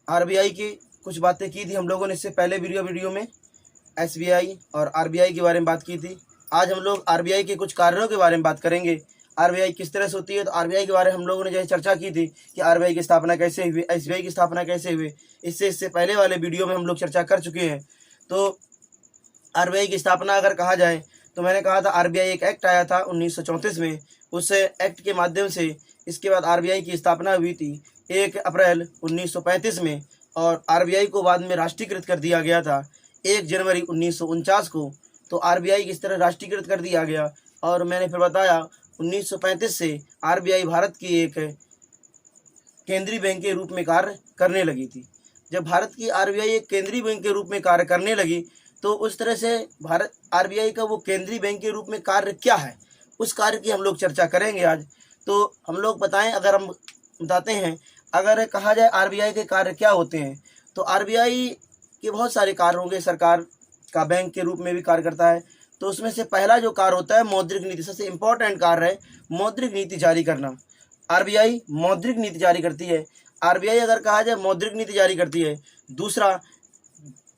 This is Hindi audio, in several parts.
आरबीआई की कुछ बातें की थी हम लोगों ने इससे पहले वीडियो में एसबीआई और आरबीआई के बारे में बात की थी। आज हम लोग आरबीआई के कुछ कार्यों के बारे में बात करेंगे। आरबीआई किस तरह से होती है, तो आरबीआई के बारे में हम लोगों ने जो है चर्चा की थी कि आरबीआई की स्थापना कैसे हुई, एसबीआई की स्थापना कैसे हुई। इससे पहले वाले वीडियो में हम लोग चर्चा कर चुके हैं। तो आरबीआई की स्थापना अगर कहा जाए तो मैंने कहा था आरबीआई एक एक्ट आया था 1934 में, उस एक्ट के माध्यम से इसके बाद आरबीआई की स्थापना हुई थी 1 अप्रैल 1935 में, और आरबीआई को बाद में राष्ट्रीयकृत कर दिया गया था 1 जनवरी 1949 को। तो आरबीआई किस तरह राष्ट्रीयकृत कर दिया गया, और मैंने फिर बताया 1935 से आरबीआई भारत की एक केंद्रीय बैंक के रूप में कार्य करने लगी थी। जब भारत की आरबीआई एक केंद्रीय बैंक के रूप में कार्य करने लगी तो उस तरह से भारत आरबीआई का वो केंद्रीय बैंक के रूप में कार्य क्या है, उस कार्य की हम लोग चर्चा करेंगे आज। तो हम लोग बताएं, अगर हम बताते हैं, अगर कहा जाए आरबीआई के कार्य क्या होते हैं, तो आरबीआई के बहुत सारे कार्य होंगे। सरकार का बैंक के रूप में भी कार्य करता है। तो उसमें से पहला जो कार्य होता है मौद्रिक नीति, सबसे इम्पोर्टेंट कार्य है मौद्रिक नीति जारी करना। आरबीआई मौद्रिक नीति जारी करती है। आरबीआई अगर कहा जाए मौद्रिक नीति जारी करती है। दूसरा,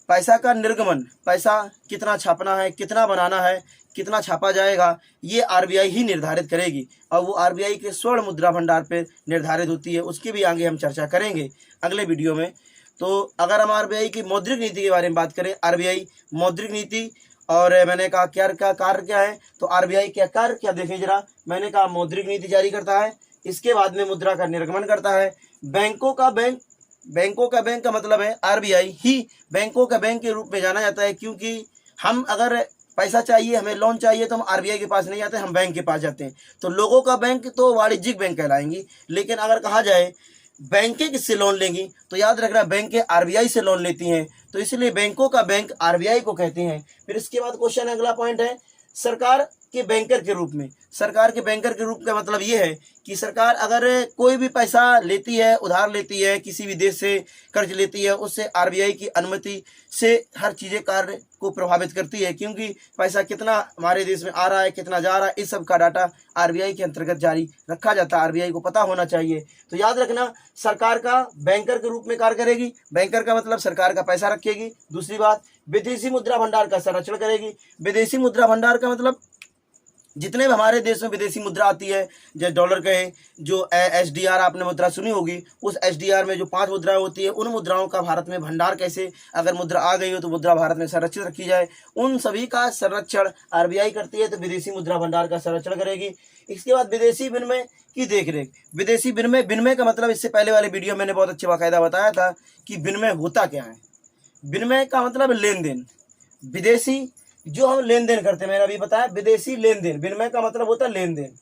पैसा का निर्गमन, पैसा कितना छापना है, कितना बनाना है, कितना छापा जाएगा, ये आरबीआई ही निर्धारित करेगी, और वो आरबीआई के स्वर्ण मुद्रा भंडार पर निर्धारित होती है। उसकी भी आगे हम चर्चा करेंगे अगले वीडियो में। तो अगर हम आरबीआई की मौद्रिक नीति के बारे में बात करें, आरबीआई मौद्रिक नीति, और मैंने कहा क्या कार्य क्या है, तो आरबीआई क्या कार्य क्या देखें जरा। मैंने कहा मौद्रिक नीति जारी करता है, इसके बाद में मुद्रा का निर्गमन करता है। बैंकों का बैंक का मतलब है आरबीआई ही बैंकों का बैंक के रूप में जाना जाता है, क्योंकि हम अगर पैसा चाहिए, हमें लोन चाहिए, तो हम आरबीआई के पास नहीं जाते, हम बैंक के पास जाते हैं। तो लोगों का बैंक तो वाणिज्यिक बैंक कहलाएंगी। लेकिन अगर कहा जाए बैंकें किससे लोन लेंगी, तो याद रखना बैंकें आरबीआई से लोन लेती हैं, तो इसलिए बैंकों का बैंक आरबीआई को कहते हैं। फिर इसके बाद क्वेश्चन अगला पॉइंट है सरकार के बैंकर के रूप में। सरकार के बैंकर के रूप का मतलब ये है कि सरकार अगर कोई भी पैसा लेती है, उधार लेती है, किसी भी देश से कर्ज लेती है, उससे आरबीआई की अनुमति से हर चीज़ें कार्य को प्रभावित करती है, क्योंकि पैसा कितना हमारे देश में आ रहा है, कितना जा रहा है, इस सब का डाटा आरबीआई के अंतर्गत जारी रखा जाता है। आरबीआई को पता होना चाहिए। तो याद रखना सरकार का बैंकर के रूप में कार्य करेगी। बैंकर का मतलब सरकार का पैसा रखेगी। दूसरी बात, विदेशी मुद्रा भंडार का संरक्षण करेगी। विदेशी मुद्रा भंडार का मतलब जितने भी हमारे देश में विदेशी मुद्रा आती है, जैसे डॉलर कहें, जो एसडीआर आपने मुद्रा सुनी होगी, उस एसडीआर में जो 5 मुद्राएं होती है, उन मुद्राओं का भारत में भंडार कैसे, अगर मुद्रा आ गई हो तो मुद्रा भारत में संरक्षित रखी जाए, उन सभी का संरक्षण आरबीआई करती है। तो विदेशी मुद्रा भंडार का संरक्षण करेगी। इसके बाद विदेशी विनिमय की देखरेख। विदेशी विनिमय का मतलब इससे पहले वाले वीडियो मैंने बहुत अच्छे बाकायदा बताया था कि विनिमय होता क्या है। विनिमय का मतलब लेन देन, विदेशी जो हम लेन देन करते हैं, मैंने अभी बताया विदेशी लेन देन। विनिमय का मतलब होता है लेन देन।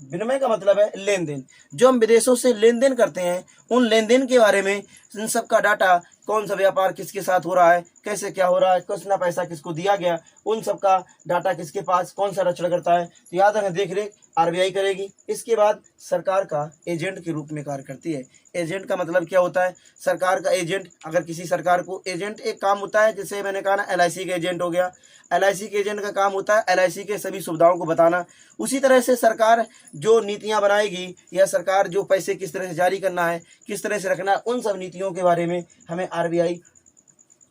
विनिमय का मतलब है लेन देन। जो हम विदेशों से लेन देन करते हैं, उन लेन देन के बारे में, इन सब का डाटा, कौन सा व्यापार किसके साथ हो रहा है, कैसे क्या हो रहा है, कितना पैसा किसको दिया गया, उन सब का डाटा किसके पास, कौन सा रक्षण करता है, तो याद रखें देख रेख आरबीआई करेगी। इसके बाद सरकार का एजेंट के रूप में कार्य करती है। एजेंट का मतलब क्या होता है, सरकार का एजेंट, अगर किसी सरकार को एजेंट एक काम होता है, जैसे मैंने कहा ना एलआईसी का एजेंट हो गया, एलआईसी के एजेंट का काम होता है एलआईसी के सभी सुविधाओं को बताना। उसी तरह से सरकार जो नीतियां बनाएगी, या सरकार जो पैसे किस तरह से जारी करना है, किस तरह से रखना है, उन सब नीतियों के बारे में हमें आरबीआई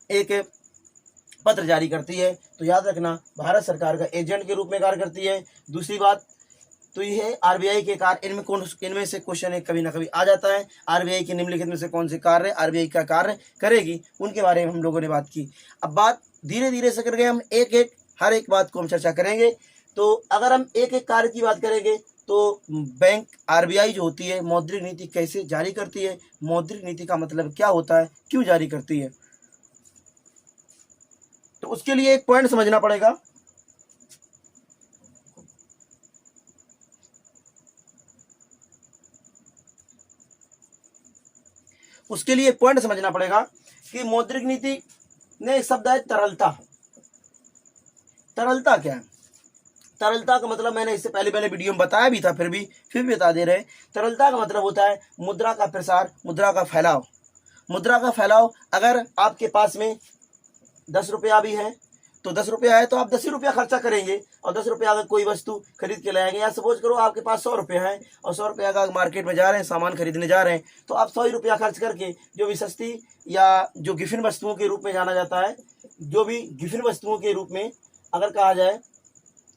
एक पत्र जारी करती है। तो याद रखना भारत सरकार का एजेंट के रूप में कार्य करती है। दूसरी बात, तो ये आरबीआई के कार्य, इनमें से क्वेश्चन एक कभी ना कभी आ जाता है, आरबीआई के निम्नलिखित में से कौन से कार्य आरबीआई का कार्य करेगी, उनके बारे में हम लोगों ने बात की। अब बात धीरे धीरे से करके हम हर एक बात को हम चर्चा करेंगे। तो अगर हम एक एक कार्य की बात करेंगे, तो बैंक आरबीआई जो होती है मौद्रिक नीति कैसे जारी करती है, मौद्रिक नीति का मतलब क्या होता है, क्यों जारी करती है, तो उसके लिए एक पॉइंट समझना पड़ेगा। उसके लिए एक पॉइंट समझना पड़ेगा कि मौद्रिक नीति ने एक शब्द है तरलता। तरलता क्या है? तरलता का मतलब मैंने इससे पहले वीडियो में बताया भी था, फिर भी बता दे रहे हैं। तरलता का मतलब होता है मुद्रा का प्रसार, मुद्रा का फैलाव। मुद्रा का फैलाव, अगर आपके पास में 10 रुपया भी है तो 10 रुपया है तो आप 10 ही रुपया खर्चा करेंगे, और 10 रुपया अगर कोई वस्तु खरीद के लाएंगे, या सपोज करो आपके पास 100 रुपया है और 100 रुपया का मार्केट में जा रहे हैं, सामान खरीदने जा रहे हैं, तो आप 100 ही रुपया खर्च करके जो भी सस्ती या जो गिफिन वस्तुओं के रूप में जाना जाता है, जो भी गिफिन वस्तुओं के रूप में अगर कहा जाए,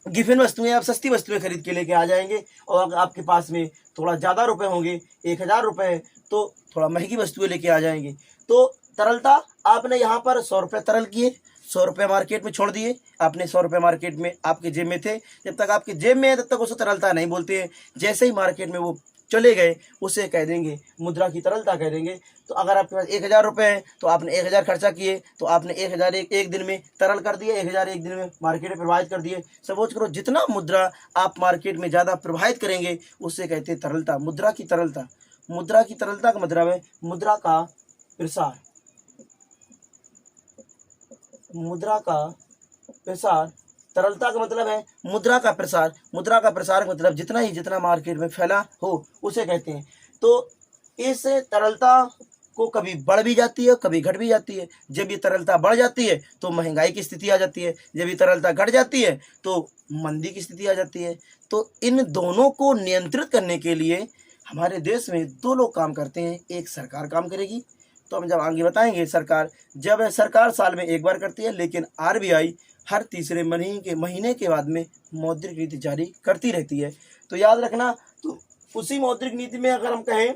गिफिन वस्तुएं आप सस्ती वस्तुएं खरीद के लेके आ जाएंगे, और अगर आपके पास में थोड़ा ज़्यादा रुपए होंगे, 1000 रुपये, तो थोड़ा महंगी वस्तुएं लेके आ जाएंगे। तो तरलता आपने यहाँ पर 100 रुपये तरल किए, 100 रुपये मार्केट में छोड़ दिए, आपने 100 रुपये मार्केट में आपके जेब में थे, जब तक आपके जेब में है तब तक उसको तरलता नहीं बोलते हैं। जैसे ही मार्केट में वो चले गए उसे कह देंगे मुद्रा की तरलता कह देंगे। तो अगर आपके पास 1000 रुपये हैं तो आपने 1000 खर्चा किए, तो आपने 1000 एक दिन में तरल कर दिए, 1000 एक दिन में मार्केट में प्रवाहित कर दिए। सपोज करो जितना मुद्रा आप मार्केट में ज़्यादा प्रवाहित करेंगे उससे कहते हैं तरलता, मुद्रा की तरलता। मुद्रा की तरलता का मतलब है मुद्रा का प्रसार, मुद्रा का प्रसार। तरलता का मतलब है मुद्रा का प्रसार। मुद्रा का प्रसार का मतलब जितना मार्केट में फैला हो उसे कहते हैं। तो इस तरलता को कभी बढ़ भी जाती है, कभी घट भी जाती है। जब ये तरलता बढ़ जाती है तो महंगाई की स्थिति आ जाती है, जब ये तरलता घट जाती है तो मंदी की स्थिति आ जाती है। तो इन दोनों को नियंत्रित करने के लिए हमारे देश में 2 लोग काम करते हैं। एक सरकार काम करेगी, तो हम जब आगे बताएंगे। सरकार साल में एक बार करती है, लेकिन आरबीआई हर तीसरे महीने के बाद में मौद्रिक नीति जारी करती रहती है। तो याद रखना, तो उसी मौद्रिक नीति में अगर हम कहें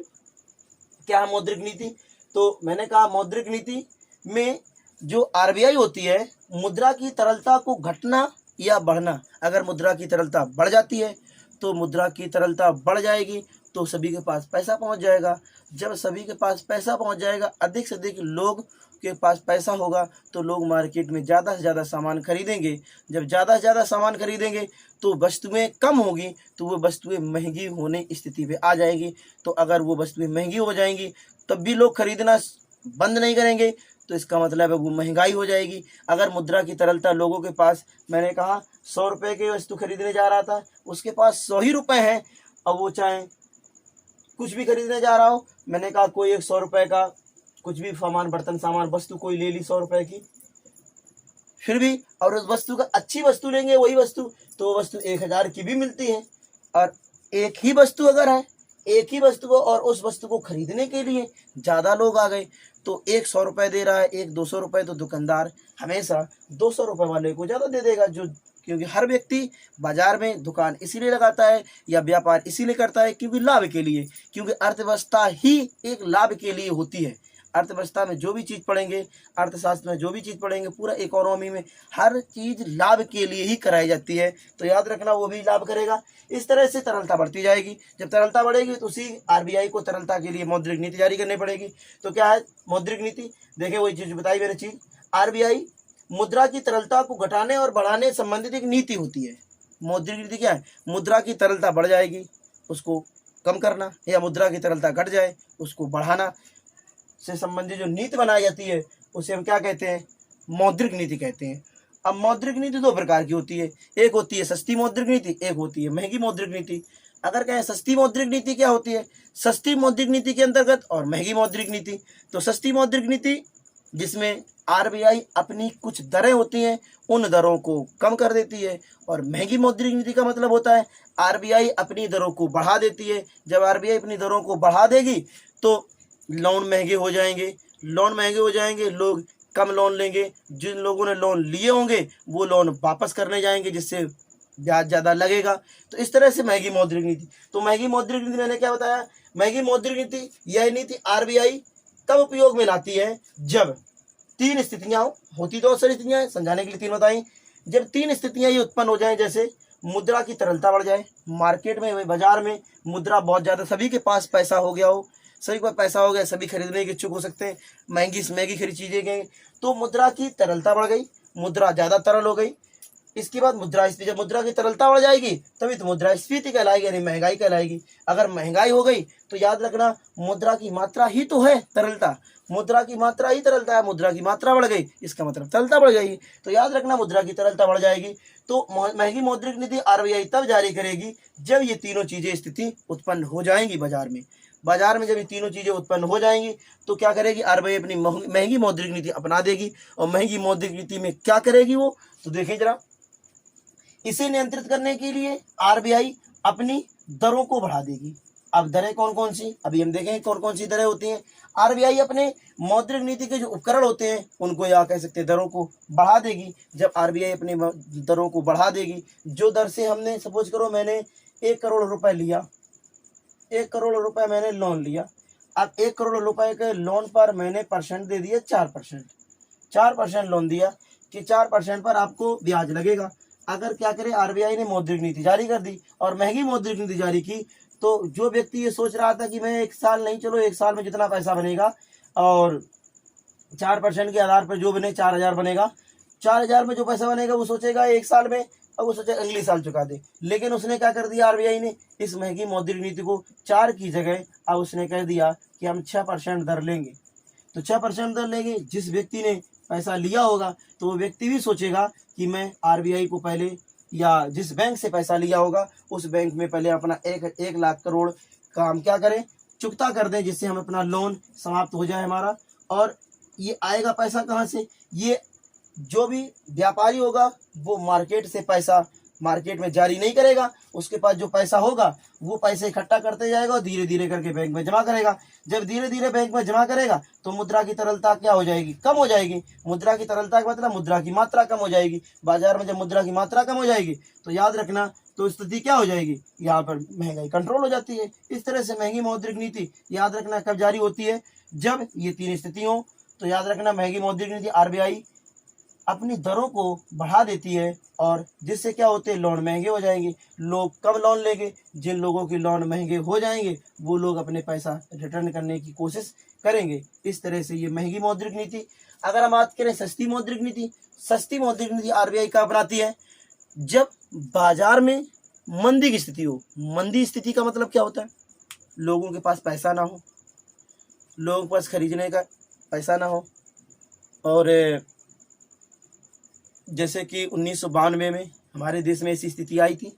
क्या है मौद्रिक नीति, तो मैंने कहा मौद्रिक नीति में जो आरबीआई होती है, मुद्रा की तरलता को घटना या बढ़ना। अगर मुद्रा की तरलता बढ़ जाती है तो मुद्रा की तरलता बढ़ जाएगी, तो सभी के पास पैसा पहुंच जाएगा। जब सभी के पास पैसा पहुंच जाएगा, अधिक से अधिक लोग के पास पैसा होगा, तो लोग मार्केट में ज़्यादा से ज़्यादा सामान खरीदेंगे। जब ज़्यादा से ज़्यादा सामान खरीदेंगे तो वस्तुएं कम होगी, तो वो वस्तुएं महंगी होने स्थिति पे आ जाएगी। तो अगर वो वस्तुएं महंगी हो जाएंगी तब भी लोग खरीदना बंद नहीं करेंगे, तो इसका मतलब है वो महंगाई हो जाएगी। अगर मुद्रा की तरलता लोगों के पास, मैंने कहा 100 रुपये की वस्तु खरीदने जा रहा था, उसके पास 100 ही रुपये हैं, अब वो चाहे कुछ भी खरीदने जा रहा हो, मैंने कहा कोई एक 100 रुपये का कुछ भी सामान, बर्तन सामान, वस्तु कोई ले ली 100 रुपये की, फिर भी और उस वस्तु का अच्छी वस्तु लेंगे वही वस्तु, तो वस्तु 1000 की भी मिलती है। और एक ही वस्तु अगर है, एक ही वस्तु को, और उस वस्तु को खरीदने के लिए ज़्यादा लोग आ गए, तो एक 100 रुपये दे रहा है, एक 200 रुपये, तो दुकानदार हमेशा 200 रुपये वाले को ज़्यादा दे देगा। क्योंकि हर व्यक्ति बाजार में दुकान इसीलिए लगाता है या व्यापार इसीलिए करता है क्योंकि लाभ के लिए, क्योंकि अर्थव्यवस्था ही एक लाभ के लिए होती है। अर्थव्यवस्था में जो भी चीज़ पढ़ेंगे, अर्थशास्त्र में जो भी चीज़ पढ़ेंगे, पूरा इकोनॉमी में हर चीज़ लाभ के लिए ही कराई जाती है। तो याद रखना वो भी लाभ करेगा। इस तरह से तरलता बढ़ती जाएगी। जब तरलता बढ़ेगी तो उसी आरबीआई को तरलता के लिए मौद्रिक नीति जारी करनी पड़ेगी। तो क्या है मौद्रिक नीति? देखिए वही चीज़ बताई मैंने चीज़। आरबीआई मुद्रा की तरलता को घटाने और बढ़ाने संबंधित एक नीति होती है। मौद्रिक नीति क्या है? मुद्रा की तरलता बढ़ जाएगी उसको कम करना, या मुद्रा की तरलता घट जाए उसको बढ़ाना से संबंधित जो नीति बनाई जाती है उसे हम क्या कहते हैं? मौद्रिक नीति कहते हैं। अब मौद्रिक नीति 2 प्रकार की होती है, एक होती है सस्ती मौद्रिक नीति, एक होती है महंगी मौद्रिक नीति। अगर कहें सस्ती मौद्रिक नीति क्या होती है? सस्ती मौद्रिक नीति के अंतर्गत और महंगी मौद्रिक नीति। तो सस्ती मौद्रिक नीति जिसमें आरबीआई अपनी कुछ दरें होती हैं उन दरों को कम कर देती है, और महंगी मौद्रिक नीति का मतलब होता है आरबीआई अपनी दरों को बढ़ा देती है। जब आरबीआई अपनी दरों को बढ़ा देगी तो लोन महंगे हो जाएंगे, लोन महंगे हो जाएंगे, लोग कम लोन लेंगे, जिन लोगों ने लोन लिए होंगे वो लोन वापस करने जाएंगे जिससे ब्याज ज़्यादा लगेगा। तो इस तरह से महंगी मौद्रिक नीति। तो महंगी मौद्रिक नीति मैंने क्या बताया? महंगी मौद्रिक नीति यह नीति आरबीआई तब उपयोग में लाती है जब 3 स्थितियाँ होती, तो बहुत सारी स्थितियाँ हैं, समझाने के लिए 3 बताई। जब 3 स्थितियाँ ये उत्पन्न हो जाएं, जैसे मुद्रा की तरलता बढ़ जाए, मार्केट में बाजार में मुद्रा बहुत ज़्यादा, सभी के पास पैसा हो गया हो, सभी को पैसा हो गया, सभी खरीदने के इच्छुक हो सकते हैं, महंगी से महंगी खरीद चीज़ें गई, तो मुद्रा की तरलता बढ़ गई, मुद्रा ज़्यादा तरल हो गई। इसके बाद मुद्रास्फीति, जब मुद्रा की तरलता बढ़ जाएगी तभी तो मुद्रास्फीति कहलाएगी, यानी महंगाई कहलाएगी। अगर महंगाई हो गई तो याद रखना मुद्रा की मात्रा ही तो है तरलता, मुद्रा की मात्रा ही तरलता है, मुद्रा की मात्रा बढ़ गई इसका मतलब तरलता बढ़ गई। तो याद रखना मुद्रा की तरलता बढ़ जाएगी। तो महंगी मौद्रिक नीति आरबीआई तब जारी करेगी जब ये तीनों चीज़ें स्थिति उत्पन्न हो जाएंगी बाजार में। बाजार में जब ये तीनों चीज़ें उत्पन्न हो जाएंगी तो क्या करेगी आरबीआई? अपनी महंगी मौद्रिक नीति अपना देगी। और महंगी मौद्रिक नीति में क्या करेगी? वो तो देखें जरा, इसे नियंत्रित करने के लिए आरबीआई अपनी दरों को बढ़ा देगी। अब दरें कौन कौन सी, अभी हम देखेंगे कौन कौन सी दरें होती हैं। आरबीआई अपने मौद्रिक नीति के जो उपकरण होते हैं उनको या कह सकते हैं दरों को बढ़ा देगी। जब आरबीआई अपनी दरों को बढ़ा देगी, जो दर से हमने सपोज करो मैंने 1 करोड़ रुपए लिया, 1 करोड़ रुपए मैंने लोन लिया, अब 1 करोड़ रुपए के लोन पर मैंने परसेंट दे दिया 4%, 4% लोन दिया कि 4% पर आपको ब्याज लगेगा। अगर क्या करे, आरबीआई ने मौद्रिक नीति जारी कर दी और महंगी मौद्रिक नीति जारी की, तो जो व्यक्ति ये सोच रहा था कि मैं 1 साल नहीं, चलो 1 साल में जितना पैसा बनेगा और 4% के आधार पर जो बने 4,000 बनेगा, 4,000 में जो पैसा बनेगा वो सोचेगा 1 साल में, अब वो सोचेगा अगले साल चुका दे। लेकिन उसने क्या कर दिया, आरबीआई ने इस महंगी मौद्रिक नीति को 4 की जगह अब उसने कह दिया कि हम 6% दर लेंगे। तो 6% दर लेंगे। जिस व्यक्ति ने पैसा लिया होगा तो वो व्यक्ति भी सोचेगा कि मैं आरबीआई को पहले, या जिस बैंक से पैसा लिया होगा उस बैंक में पहले अपना 1 लाख करोड़ का हम क्या करें, चुकता कर दें, जिससे हम अपना लोन समाप्त हो जाए हमारा। और ये आएगा पैसा कहाँ से, ये जो भी व्यापारी होगा वो मार्केट से पैसा मार्केट में जारी नहीं करेगा, उसके पास जो पैसा होगा वो पैसे इकट्ठा करते जाएगा और धीरे धीरे करके बैंक में जमा करेगा। जब धीरे धीरे बैंक में जमा करेगा तो मुद्रा की तरलता क्या हो जाएगी, कम हो जाएगी। मुद्रा की तरलता का मतलब मुद्रा की मात्रा कम हो जाएगी। बाजार में जब मुद्रा की मात्रा कम हो जाएगी तो याद रखना, तो स्थिति क्या हो जाएगी, यहाँ पर महंगाई कंट्रोल हो जाती है। इस तरह से महंगी मौद्रिक नीति याद रखना कब जारी होती है, जब ये 3 स्थिति हो। तो याद रखना, महंगी मौद्रिक नीति आरबीआई अपनी दरों को बढ़ा देती है और जिससे क्या होते हैं, लोन महंगे हो जाएंगे, लोग कब लोन लेंगे, जिन लोगों की लोन महंगे हो जाएंगे वो लोग अपने पैसा रिटर्न करने की कोशिश करेंगे। इस तरह से ये महंगी मौद्रिक नीति। अगर हम बात करें सस्ती मौद्रिक नीति, सस्ती मौद्रिक नीति आरबीआई का अपनाती है जब बाजार में मंदी की स्थिति हो। मंदी स्थिति का मतलब क्या होता है, लोगों के पास पैसा ना हो, लोगों के पास खरीदने का पैसा ना हो। और जैसे कि 1992 में हमारे देश में ऐसी स्थिति आई थी।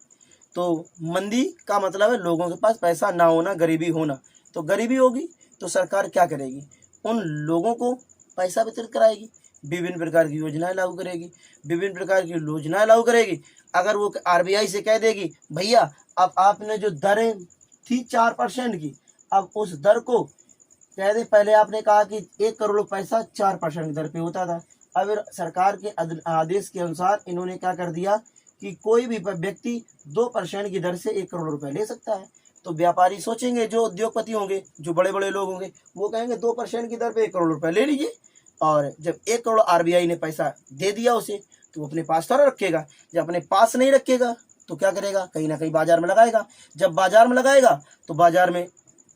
तो मंदी का मतलब है लोगों के पास पैसा ना होना, गरीबी होना। तो गरीबी होगी तो सरकार क्या करेगी, उन लोगों को पैसा वितरित कराएगी, विभिन्न प्रकार की योजनाएं लागू करेगी, विभिन्न प्रकार की योजनाएं लागू करेगी। अगर वो आरबीआई से कह देगी भैया अब आपने जो दरें थी 4% की, अब उस दर को कह दे, पहले आपने कहा कि 1 करोड़ पैसा 4% दर पे होता था, अब सरकार के आदेश के अनुसार इन्होंने क्या कर दिया कि कोई भी व्यक्ति 2% की दर से 1 करोड़ रुपए ले सकता है। तो व्यापारी सोचेंगे, जो उद्योगपति होंगे, जो बड़े बड़े लोग होंगे, वो कहेंगे 2% की दर पे 1 करोड़ रुपए ले लीजिए। और जब 1 करोड़ आरबीआई ने पैसा दे दिया उसे, तो वो अपने पास थोड़ा रखेगा। जब अपने पास नहीं रखेगा तो क्या करेगा, कहीं ना कहीं बाजार में लगाएगा। जब बाजार में लगाएगा तो बाजार में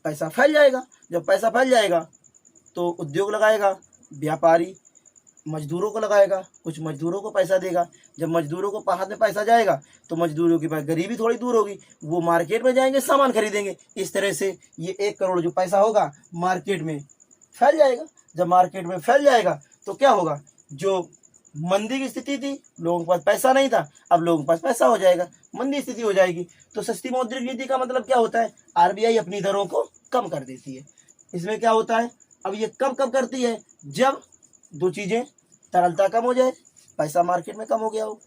पैसा फैल जाएगा। जब पैसा फैल जाएगा तो उद्योग लगाएगा, व्यापारी मजदूरों को लगाएगा, कुछ मजदूरों को पैसा देगा। जब मजदूरों को हाथ में पैसा जाएगा तो मजदूरों के पास गरीबी थोड़ी दूर होगी, वो मार्केट में जाएंगे, सामान खरीदेंगे। इस तरह से ये 1 करोड़ जो पैसा होगा मार्केट में फैल जाएगा। जब मार्केट में फैल जाएगा तो क्या होगा, जो मंदी की स्थिति थी, लोगों के पास पैसा नहीं था, अब लोगों के पास पैसा हो जाएगा, मंदी स्थिति हो जाएगी। तो सस्ती मौद्रिक नीति का मतलब क्या होता है, आरबीआई अपनी दरों को कम कर देती है। इसमें क्या होता है, अब ये कब करती है, जब 2 चीजें, तरलता कम हो जाए, पैसा मार्केट में कम हो गया हो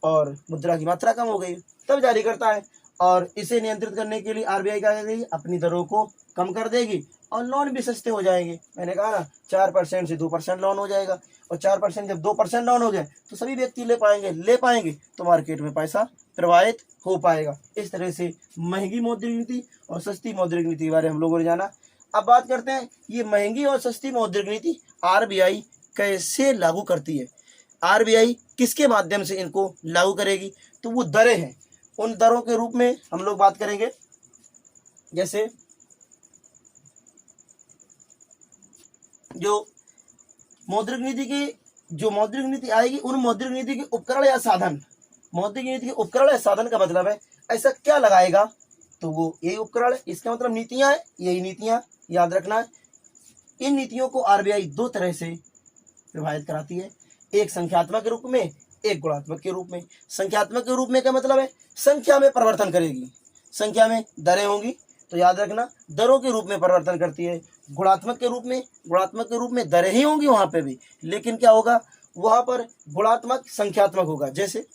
और मुद्रा की मात्रा कम हो गई, तब जारी करता है। और इसे नियंत्रित करने के लिए आरबीआई क्या करेगी, अपनी दरों को कम कर देगी और लोन भी सस्ते हो जाएंगे। मैंने कहा ना, 4% से 2% लोन हो जाएगा, और 4% जब 2% लोन हो गए तो सभी व्यक्ति ले पाएंगे तो मार्केट में पैसा प्रवाहित हो पाएगा। इस तरह से महंगी मौद्रिक नीति और सस्ती मौद्रिक नीति के बारे में हम लोगों ने जाना। अब बात करते हैं, ये महंगी और सस्ती मौद्रिक नीति आरबीआई कैसे लागू करती है, आरबीआई किसके माध्यम से इनको लागू करेगी। तो वो दरें हैं, उन दरों के रूप में हम लोग बात करेंगे। जैसे जो मौद्रिक नीति आएगी, उन मौद्रिक नीति के उपकरण या साधन, मौद्रिक नीति के उपकरण या साधन का मतलब है ऐसा क्या लगाएगा, तो वो यही उपकरण है। इसका मतलब नीतियां है, यही नीतियां याद रखना है। इन नीतियों को आरबीआई 2 तरह से प्रभावित कराती है, एक संख्यात्मक के रूप में, एक गुणात्मक के रूप में। संख्यात्मक के रूप में क्या मतलब है, संख्या में परिवर्तन करेगी, संख्या में दरें होंगी तो याद रखना दरों के रूप में परिवर्तन करती है। गुणात्मक के रूप में दरें ही होंगी वहां पे भी, लेकिन क्या होगा, वहाँ पर गुणात्मक संख्यात्मक होगा। जैसे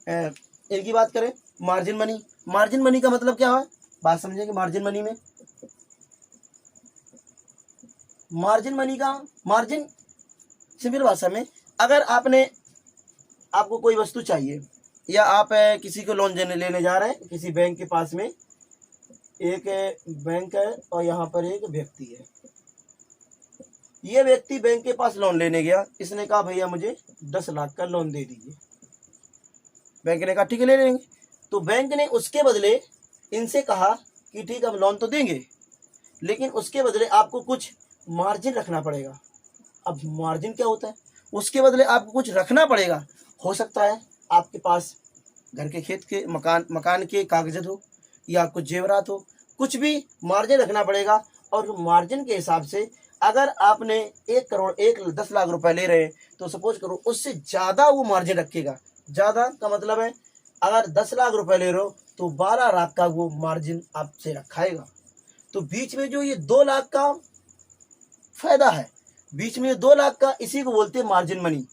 इनकी बात करें, मार्जिन मनी। मार्जिन मनी का मतलब क्या है, बात समझेंगे। मार्जिन मनी में, मार्जिन मनी का मार्जिन सिंपल भाषा में, अगर आपको कोई वस्तु चाहिए या आप किसी को लोन लेने जा रहे हैं, किसी बैंक के पास में एक बैंक है और यहाँ पर एक व्यक्ति है। ये व्यक्ति बैंक के पास लोन लेने गया, इसने कहा भैया मुझे 10 लाख का लोन दे दीजिए। बैंक ने कहा ठीक है ले लेंगे। तो बैंक ने उसके बदले इनसे कहा कि ठीक है हम लोन तो देंगे, लेकिन उसके बदले आपको कुछ मार्जिन रखना पड़ेगा। अब मार्जिन क्या होता है, उसके बदले आपको कुछ रखना पड़ेगा। हो सकता है आपके पास घर के, खेत के, मकान के कागजात हो या कुछ जेवरात हो, कुछ भी मार्जिन रखना पड़ेगा। और मार्जिन के हिसाब से अगर आपने 10 लाख रुपए ले रहे हैं तो सपोज करो उससे ज़्यादा वो मार्जिन रखेगा। ज़्यादा का मतलब है अगर 10 लाख रुपए ले रहे हो तो 12 लाख का वो मार्जिन आपसे रखाएगा। तो बीच में जो ये 2 लाख का फायदा है, बीच में 2 लाख का, इसी को बोलते हैं मार्जिन मनी।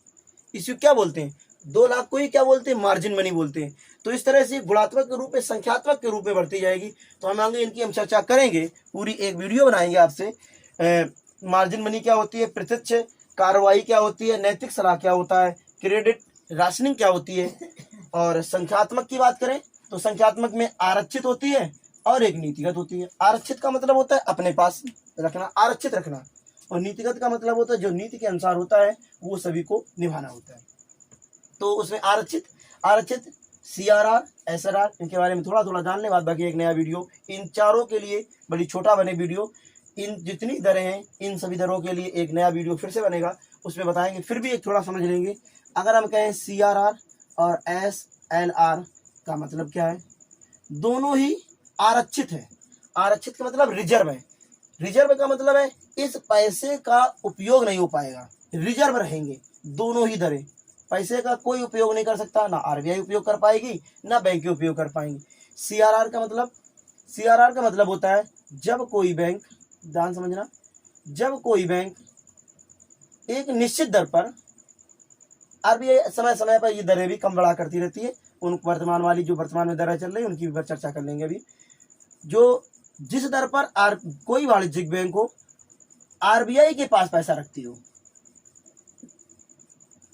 इसी को क्या बोलते हैं, 2 लाख को ही क्या बोलते हैं, मार्जिन मनी बोलते हैं। तो इस तरह से गुणात्मक के रूप में, संख्यात्मक के रूप में बढ़ती जाएगी। तो हम आगे इनकी हम चर्चा करेंगे, पूरी एक वीडियो बनाएंगे आपसे। मार्जिन मनी क्या होती है, प्रत्यक्ष कार्रवाई क्या होती है, नैतिक सलाह क्या होता है, क्रेडिट राशनिंग क्या होती है। और संख्यात्मक की बात करें तो संख्यात्मक में आरक्षित होती है और एक नीतिगत होती है। आरक्षित का मतलब होता है अपने पास रखना, आरक्षित रखना, और नीतिगत का मतलब होता है जो नीति के अनुसार होता है वो सभी को निभाना होता है। तो उसमें आरक्षित CRR, SRR, इनके बारे में थोड़ा थोड़ा जानने बाद बाकी एक नया वीडियो इन चारों के लिए, बड़ी छोटा बने वीडियो, इन जितनी दरें हैं इन सभी दरों के लिए एक नया वीडियो फिर से बनेगा, उसमें बताएंगे। फिर भी एक थोड़ा समझ लेंगे। अगर हम कहें CRR और SLR का मतलब क्या है, दोनों ही आरक्षित है। आरक्षित का मतलब रिजर्व है। रिजर्व का मतलब है इस पैसे का उपयोग नहीं हो पाएगा, रिजर्व रहेंगे दोनों ही दरें। पैसे का कोई उपयोग नहीं कर सकता, ना RBI उपयोग कर पाएगी ना बैंक उपयोग कर पाएंगी। CRR का मतलब होता है जब कोई बैंक, ध्यान समझना, जब कोई बैंक एक निश्चित दर पर, RBI समय समय पर ये दरें भी कम बढ़ा करती रहती है। उन वर्तमान वाली जो वर्तमान में दरें चल रही है उनकी भी चर्चा कर लेंगे अभी। जो जिस दर पर कोई वाणिज्यिक बैंक हो RBI के पास पैसा रखती हो,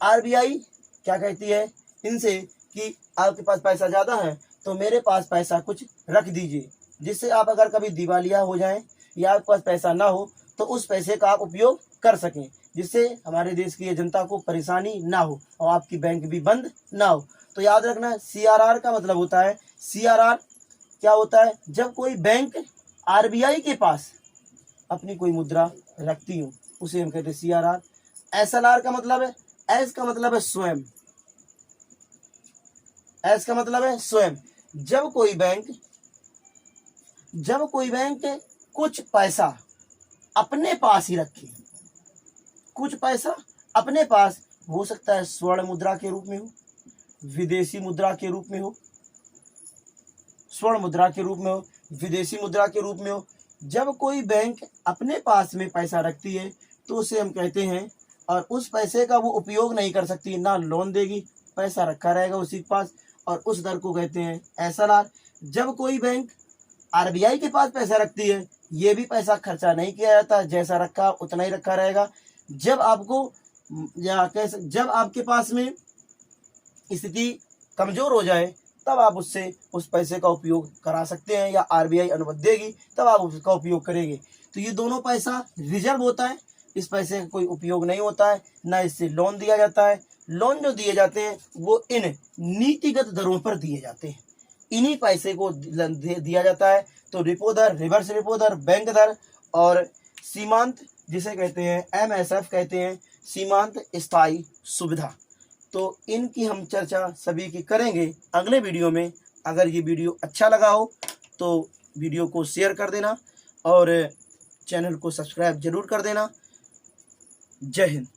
RBI क्या कहती है इनसे कि आपके पास पैसा ज़्यादा है तो मेरे पास पैसा कुछ रख दीजिए, जिससे आप अगर कभी दिवालिया हो जाएं या आपके पास पैसा ना हो तो उस पैसे का आप उपयोग कर सकें, जिससे हमारे देश की जनता को परेशानी ना हो और आपकी बैंक भी बंद ना हो। तो याद रखना, CRR का मतलब होता है, CRR क्या होता है, जब कोई बैंक RBI के पास अपनी कोई मुद्रा रखती हो उसे हम कहते हैं CRR। SLR का मतलब है, S का मतलब है स्वयं, S का मतलब है स्वयं। जब कोई बैंक कुछ पैसा अपने पास ही रखे, कुछ पैसा अपने पास, हो सकता है स्वर्ण मुद्रा के रूप में हो, विदेशी मुद्रा के रूप में हो, स्वर्ण मुद्रा के रूप में हो, विदेशी मुद्रा के रूप में हो। जब कोई बैंक अपने पास में पैसा रखती है तो उसे हम कहते हैं, और उस पैसे का वो उपयोग नहीं कर सकती, ना लोन देगी, पैसा रखा रहेगा उसी के पास, और उस दर को कहते हैं SLR। जब कोई बैंक RBI के पास पैसा रखती है, ये भी पैसा खर्चा नहीं किया जाता, जैसा रखा उतना ही रखा रहेगा। जब आपके पास में स्थिति कमजोर हो जाए तब आप उससे उस पैसे का उपयोग करा सकते हैं, या RBI अनुमति देगी तब आप उसका उपयोग करेंगे। तो ये दोनों पैसा रिजर्व होता है, इस पैसे का कोई उपयोग नहीं होता है, ना इससे लोन दिया जाता है। लोन जो दिए जाते हैं वो इन नीतिगत दरों पर दिए जाते हैं, इन्हीं पैसे को दिया जाता है। तो रिपो दर, रिवर्स रिपो दर, बैंक दर और सीमांत, जिसे कहते हैं MSF कहते हैं, सीमांत स्थायी सुविधा। तो इनकी हम चर्चा सभी की करेंगे अगले वीडियो में। अगर ये वीडियो अच्छा लगा हो तो वीडियो को शेयर कर देना और चैनल को सब्सक्राइब जरूर कर देना। जय हिंद।